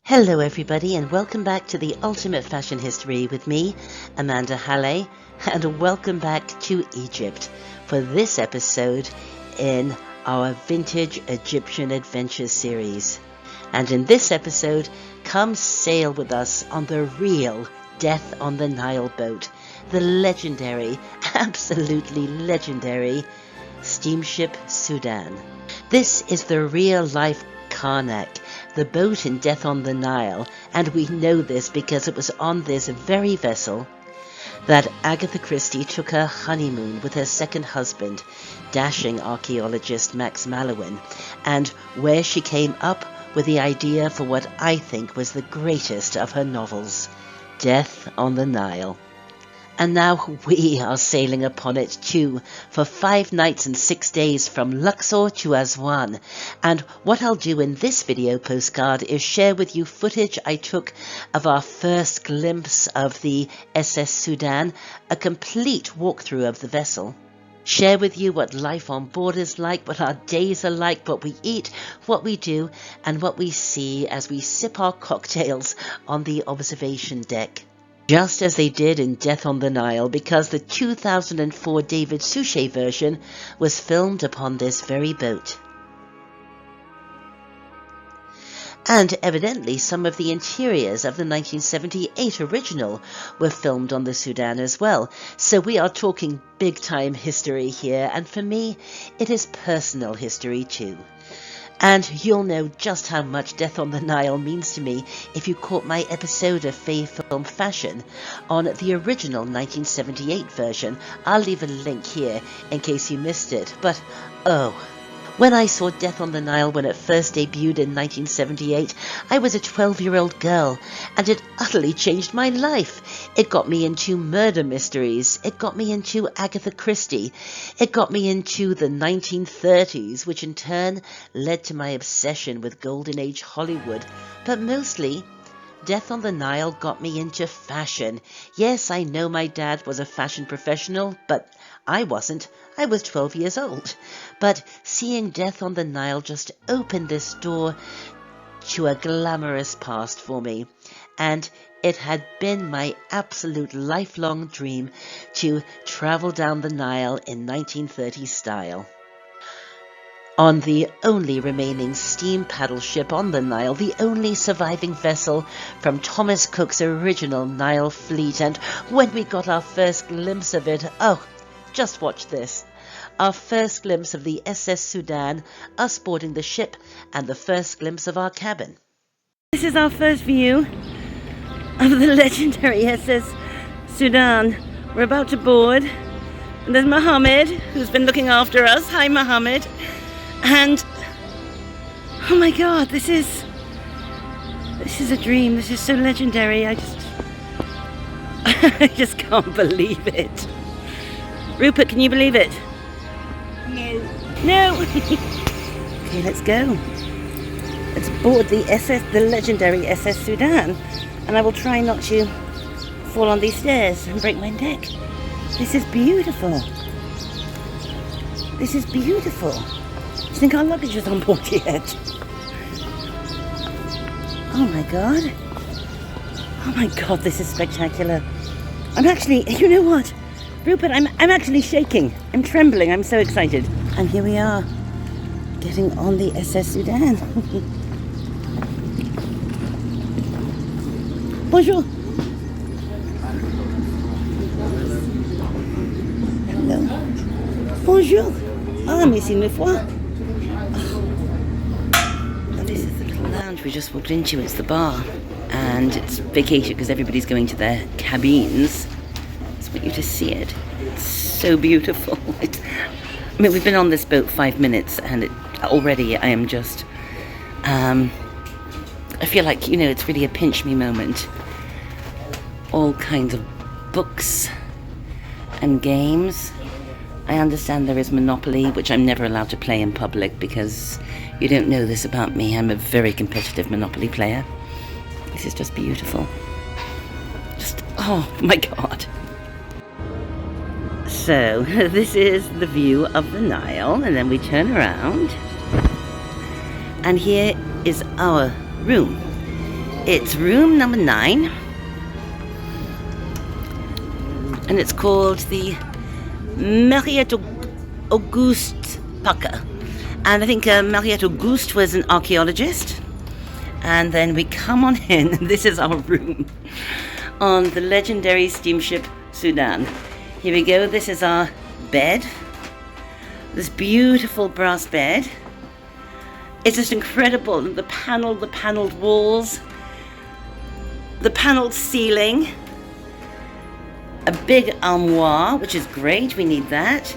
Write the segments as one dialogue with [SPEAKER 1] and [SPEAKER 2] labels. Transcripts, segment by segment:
[SPEAKER 1] Hello everybody and welcome back to the Ultimate Fashion History with me, Amanda Hallay, and welcome back to Egypt for this episode in our Vintage Egyptian Adventures series. And in this episode, come sail with us on the real Death on the Nile boat, the legendary, absolutely legendary Steamship Sudan. This is the real-life Karnak, the boat in Death on the Nile, and we know this because it was on this very vessel that Agatha Christie took her honeymoon with her second husband, dashing archaeologist Max Mallowan, and where she came up with the idea for what I think was the greatest of her novels, Death on the Nile. And now we are sailing upon it too, for 5 nights and 6 days from Luxor to Aswan. And what I'll do in this video postcard is share with you footage I took of our first glimpse of the SS Sudan, a complete walkthrough of the vessel. Share with you what life on board is like, what our days are like, what we eat, what we do, and what we see as we sip our cocktails on the observation deck. Just as they did in Death on the Nile, because the 2004 David Suchet version was filmed upon this very boat. And evidently some of the interiors of the 1978 original were filmed on the Sudan as well. So we are talking big-time history here, and for me, it is personal history too. And you'll know just how much Death on the Nile means to me if you caught my episode of Fave Film Fashion on the original 1978 version. I'll leave a link here in case you missed it. But, oh, when I saw Death on the Nile when it first debuted in 1978, I was a 12-year-old girl, and it utterly changed my life. It got me into murder mysteries. It got me into Agatha Christie. It got me into the 1930s, which in turn led to my obsession with Golden Age Hollywood. But mostly, Death on the Nile got me into fashion. Yes, I know my dad was a fashion professional, but I wasn't. I was 12 years old. But seeing Death on the Nile just opened this door to a glamorous past for me. And it had been my absolute lifelong dream to travel down the Nile in 1930s style. On the only remaining steam paddle ship on the Nile, the only surviving vessel from Thomas Cook's original Nile fleet, and when we got our first glimpse of it, oh, just watch this. Our first glimpse of the SS Sudan, us boarding the ship, and the first glimpse of our cabin. This is our first view of the legendary SS Sudan. We're about to board, and there's Mohammed, who's been looking after us. Hi, Mohammed. And, oh my God, this is a dream. This is so legendary. I just can't believe it. Rupert, can you believe it? No. Okay, let's go. Let's board the legendary SS Sudan, and I will try not to fall on these stairs and break my neck. This is beautiful. This is beautiful. Do you think our luggage is on board yet? Oh my God. Oh my God, this is spectacular. I'm actually, you know what? Rupert, I'm actually shaking. I'm trembling. I'm so excited. And here we are, getting on the SS Sudan. Bonjour. Hello. Bonjour. Ah, mais c'est une fois. This is the little lounge we just walked into. It's the bar. And it's vacated because everybody's going to their cabins. I want you to see it. It's so beautiful. I mean, we've been on this boat 5 minutes, and already I am just, I feel like, it's really a pinch me moment. All kinds of books and games. I understand there is Monopoly, which I'm never allowed to play in public because you don't know this about me. I'm a very competitive Monopoly player. This is just beautiful. Just, oh my God. So, this is the view of the Nile, and then we turn around, and here is our room. It's room number 9, and it's called the Mariette Auguste Packer. And I think Mariette Auguste was an archaeologist. And then we come on in. This is our room on the legendary steamship Sudan. Here we go. This is our bed. This beautiful brass bed. It's just incredible. The paneled walls, the paneled ceiling, a big armoire, which is great. We need that.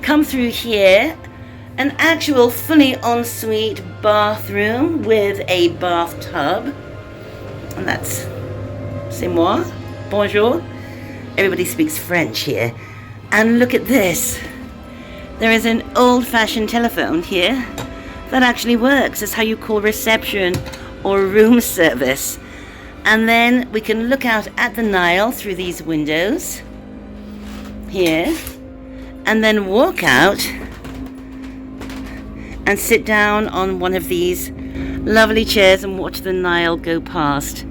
[SPEAKER 1] Come through here. An actual fully ensuite bathroom with a bathtub. And that's c'est moi. Bonjour. Everybody speaks French here. And look at this. There is an old-fashioned telephone here that actually works. It's how you call reception or room service. And then we can look out at the Nile through these windows here. And then walk out and sit down on one of these lovely chairs and watch the Nile go past.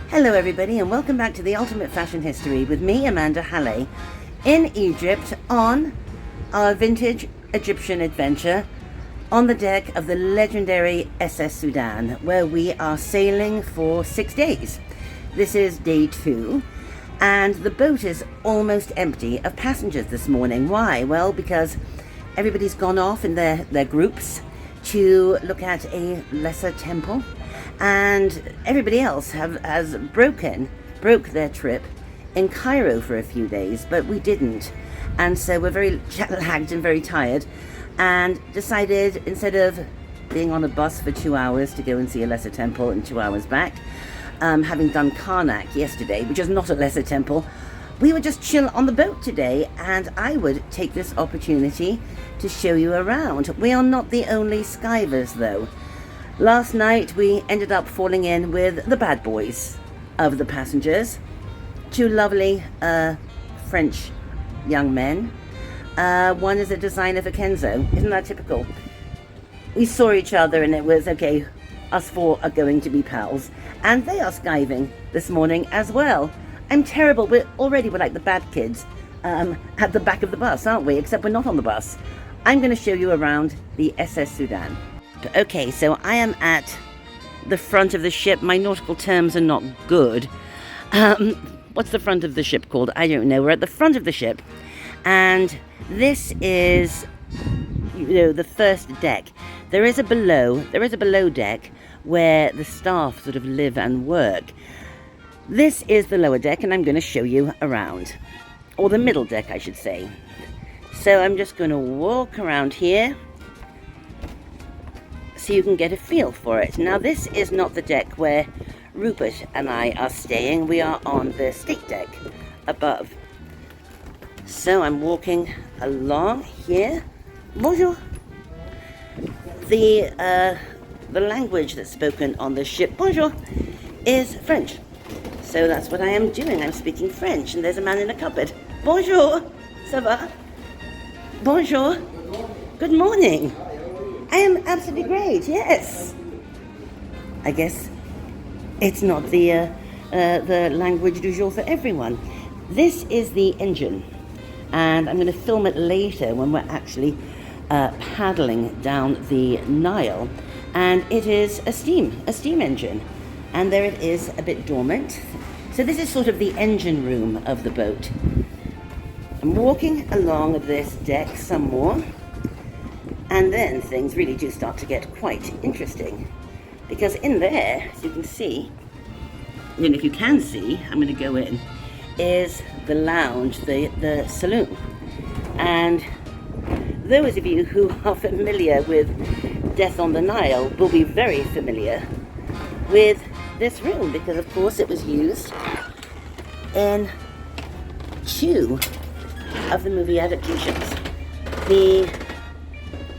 [SPEAKER 1] Hello everybody, and welcome back to the Ultimate Fashion History with me, Amanda Hallay, in Egypt on our vintage Egyptian adventure on the deck of the legendary SS Sudan, where we are sailing for 6 days. This is day 2. And the boat is almost empty of passengers this morning. Why? Well, because everybody's gone off in their groups to look at a lesser temple, and everybody else broke their trip in Cairo for a few days, but we didn't. And so we're very jet-lagged and very tired, and decided, instead of being on a bus for 2 hours to go and see a lesser temple and 2 hours back, having done Karnak yesterday, which is not a lesser temple, we would just chill on the boat today, and I would take this opportunity to show you around. We are not the only skivers though. Last night we ended up falling in with the bad boys of the passengers, 2 lovely French young men. One is a designer for Kenzo. Isn't that typical? We saw each other and it was, okay, us 4 are going to be pals. And they are skiving this morning as well. I'm terrible. We're like the bad kids at the back of the bus, aren't we? Except we're not on the bus. I'm going to show you around the SS Sudan. Okay, so I am at the front of the ship. My nautical terms are not good. What's the front of the ship called? I don't know. We're at the front of the ship. And this is, the first deck. There is a below deck where the staff sort of live and work. This is the lower deck, and I'm going to show you around. Or the middle deck, I should say. So I'm just going to walk around here so you can get a feel for it. Now, this is not the deck where Rupert and I are staying. We are on the state deck above. So I'm walking along here. Bonjour. The language that's spoken on the ship, bonjour, is French. So that's what I am doing. I'm speaking French, and there's a man in a cupboard. Bonjour, ça va? Bonjour. Good morning. I am absolutely great, yes. I guess it's not the language du jour for everyone. This is the engine, and I'm going to film it later when we're actually paddling down the Nile, and it is a steam engine, and there it is, a bit dormant. So this is sort of the engine room of the boat. I'm walking along this deck some more, and then things really do start to get quite interesting, because in there, as you can see, and if you can see, I'm going to go in, is the lounge, the saloon. And those of you who are familiar with Death on the Nile will be very familiar with this room, because of course it was used in 2 of the movie adaptations.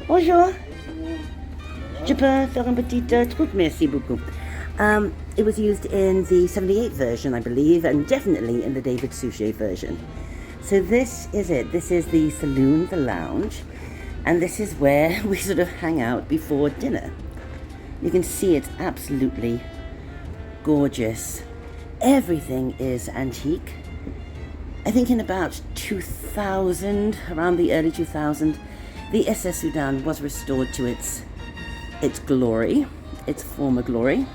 [SPEAKER 1] Bonjour. Je peux faire un petit truc? Merci beaucoup. It was used in the 78 version, I believe, and definitely in the David Suchet version. So this is it. This is the saloon, the lounge. And this is where we sort of hang out before dinner. You can see it's absolutely gorgeous. Everything is antique. I think in about 2000, around the early 2000s, the SS Sudan was restored to its glory, its former glory.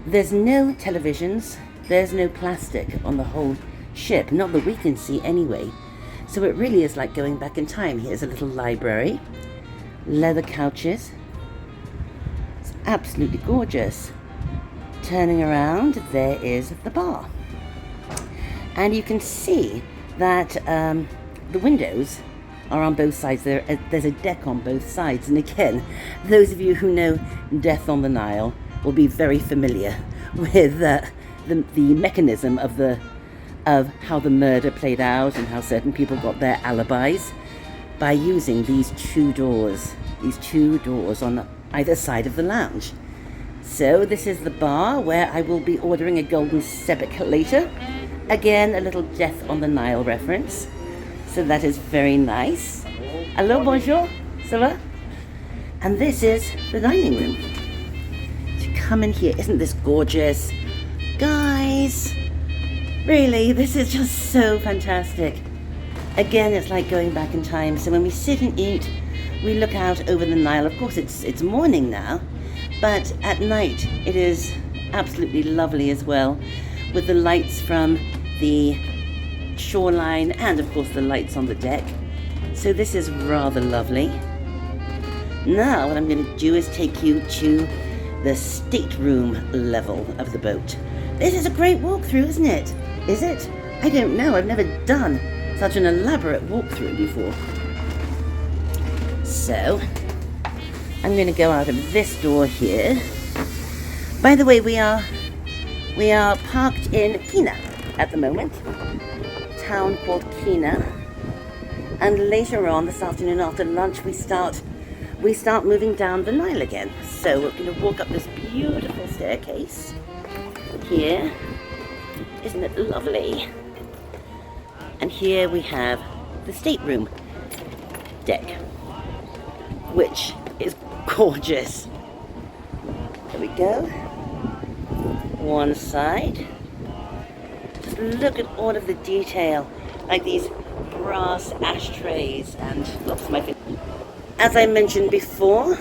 [SPEAKER 1] There's no televisions, there's no plastic on the whole ship, not that we can see anyway. So it really is like going back in time. Here's a little library, leather couches. It's absolutely gorgeous. Turning around, there is the bar. And you can see that the windows are on both sides. There's a deck on both sides. And again, those of you who know Death on the Nile will be very familiar with the mechanism of how the murder played out and how certain people got their alibis by using these two doors on either side of the lounge. So this is the bar where I will be ordering a golden sebek later. Again, a little Death on the Nile reference. So that is very nice. Hello, bonjour, ça va? And this is the dining room. To come in here, isn't this gorgeous? Guys, really, this is just so fantastic. Again, it's like going back in time. So when we sit and eat, we look out over the Nile. Of course, it's morning now, but at night it is absolutely lovely as well, with the lights from the shoreline and of course the lights on the deck. So this is rather lovely. Now what I'm going to do is take you to the stateroom level of the boat. This is a great walkthrough, isn't it? Is it? I don't know. I've never done such an elaborate walkthrough before. So I'm going to go out of this door here. By the way, we are parked in Kina at the moment, a town called Kina, and later on this afternoon after lunch we start moving down the Nile again. So we're going to walk up this beautiful staircase here. Isn't it lovely? And here we have the stateroom deck, which is gorgeous. There we go. One side. Just look at all of the detail, like these brass ashtrays and lots my favorite. As I mentioned before,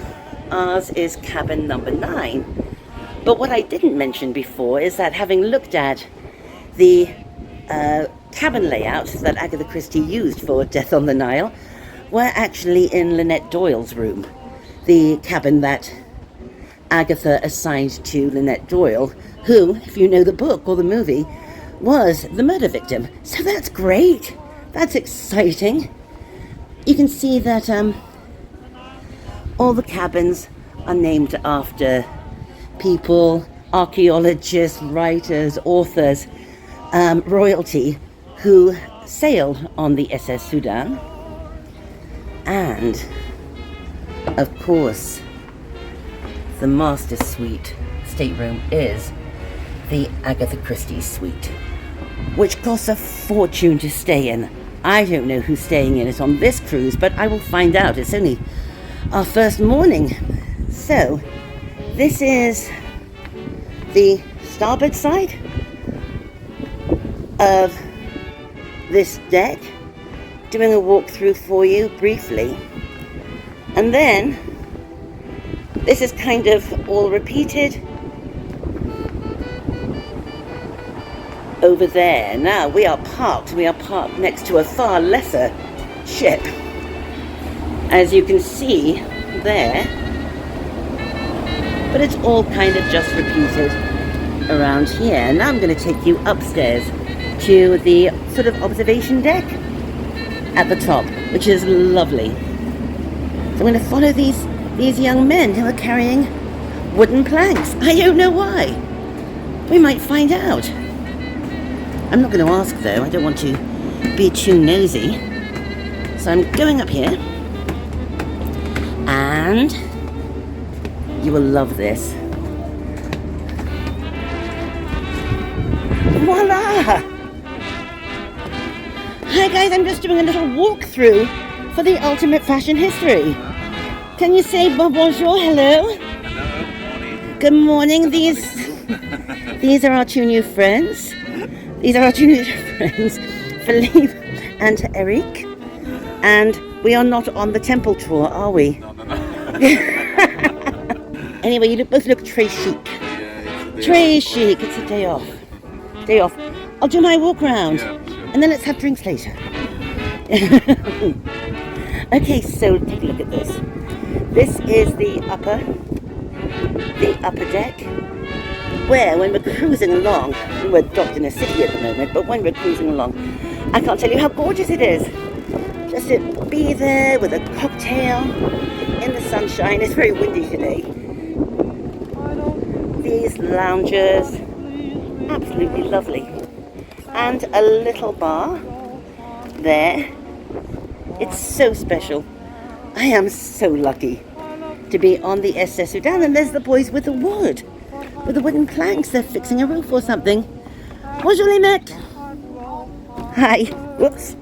[SPEAKER 1] ours is cabin number 9. But what I didn't mention before is that having looked at the cabin layout that Agatha Christie used for Death on the Nile, we're actually in Lynette Doyle's room, the cabin that Agatha assigned to Lynette Doyle, who, if you know the book or the movie, was the murder victim. So that's great. That's exciting. You can see that all the cabins are named after people, archaeologists, writers, authors, royalty who sailed on the SS Sudan. And, of course, the master suite stateroom is the Agatha Christie suite, which costs a fortune to stay in. I don't know who's staying in it on this cruise, but I will find out. It's only our first morning. So, this is the starboard side of this deck, doing a walkthrough for you briefly. And then this is kind of all repeated over there. Now we are parked next to a far lesser ship, as you can see there, but it's all kind of just repeated around here. Now I'm going to take you upstairs to the sort of observation deck at the top, which is lovely. So I'm going to follow these young men who are carrying wooden planks. I don't know why. We might find out. I'm not going to ask though. I don't want to be too nosy. So I'm going up here, and you will love this. Voila! Hi guys, I'm just doing a little walkthrough for the ultimate fashion history. Can you say bonjour, hello?
[SPEAKER 2] Hello, morning.
[SPEAKER 1] Good morning. These are our two new friends. These are our two new friends, Philippe and Eric. And we are not on the temple tour, are we?
[SPEAKER 2] No.
[SPEAKER 1] Anyway, you both look très chic.
[SPEAKER 2] Yeah,
[SPEAKER 1] Très chic. It's a day off. Day off. I'll do my walk round.
[SPEAKER 2] Yeah, sure.
[SPEAKER 1] And then let's have drinks later. Okay, so take a look at this. This is the upper deck, where when we're cruising along, we're docked in a city at the moment, but when we're cruising along, I can't tell you how gorgeous it is. Just to be there with a cocktail in the sunshine. It's very windy today. These loungers, absolutely lovely. And a little bar there. It's so special. I am so lucky to be on the SS Sudan, and there's the boys with the wooden planks. They're fixing a roof or something. Bonjour les mecs. Hi. Whoops.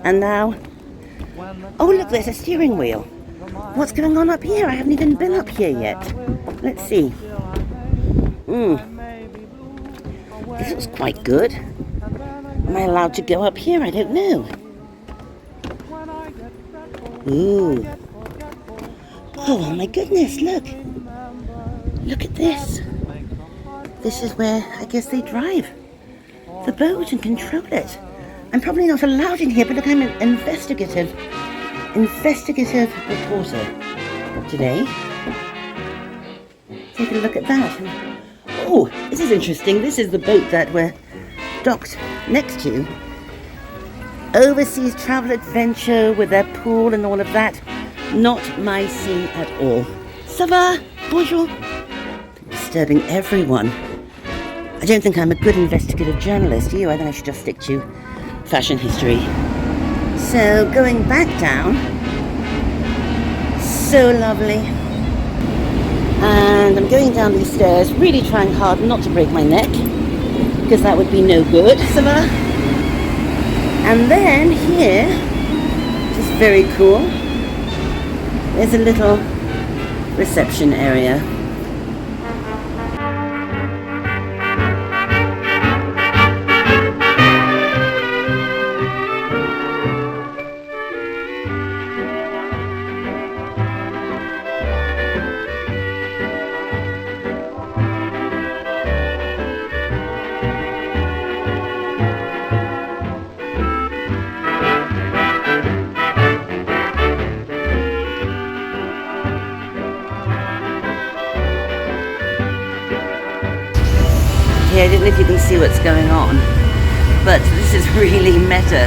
[SPEAKER 1] And now, oh look, there's a steering wheel. What's going on up here? I haven't even been up here yet. Let's see. This looks quite good. Am I allowed to go up here? I don't know. Ooh. Oh my goodness, look. Look at this. This is where I guess they drive the boat and control it. I'm probably not allowed in here, but look, I'm an investigative reporter today. Take a look at that. Oh, this is interesting. This is the boat that we're docked next to. Overseas travel adventure with their pool and all of that. Not my scene at all. Ça va? Bonjour. Disturbing everyone. I don't think I'm a good investigative journalist, do you? I think I should just stick to fashion history. So going back down, so lovely. And I'm going down these stairs, really trying hard not to break my neck, because that would be no good. Ça va? And then here, which is very cool, there's a little reception area. I don't know if you can see what's going on, but this is really meta.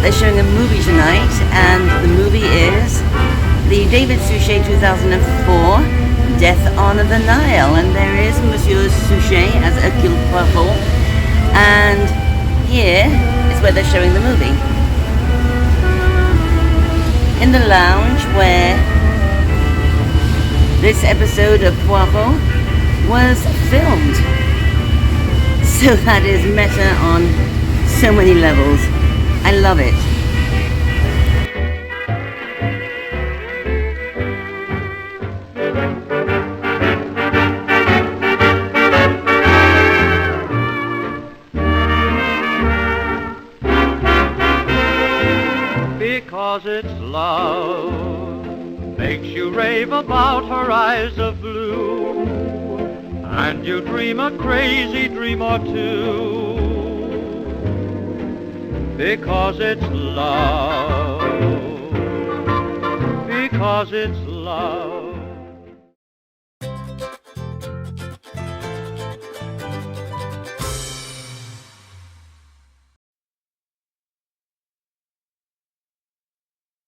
[SPEAKER 1] They're showing a movie tonight, and the movie is the David Suchet 2004 Death on the Nile, and there is Monsieur Suchet as Hercule Poirot, and here is where they're showing the movie. In the lounge where this episode of Poirot was filmed. So that is meta on so many levels. I love it.
[SPEAKER 3] Because it's love makes you rave about her eyes of blue, and you dream a crazy dream or two. Because it's love. Because it's love.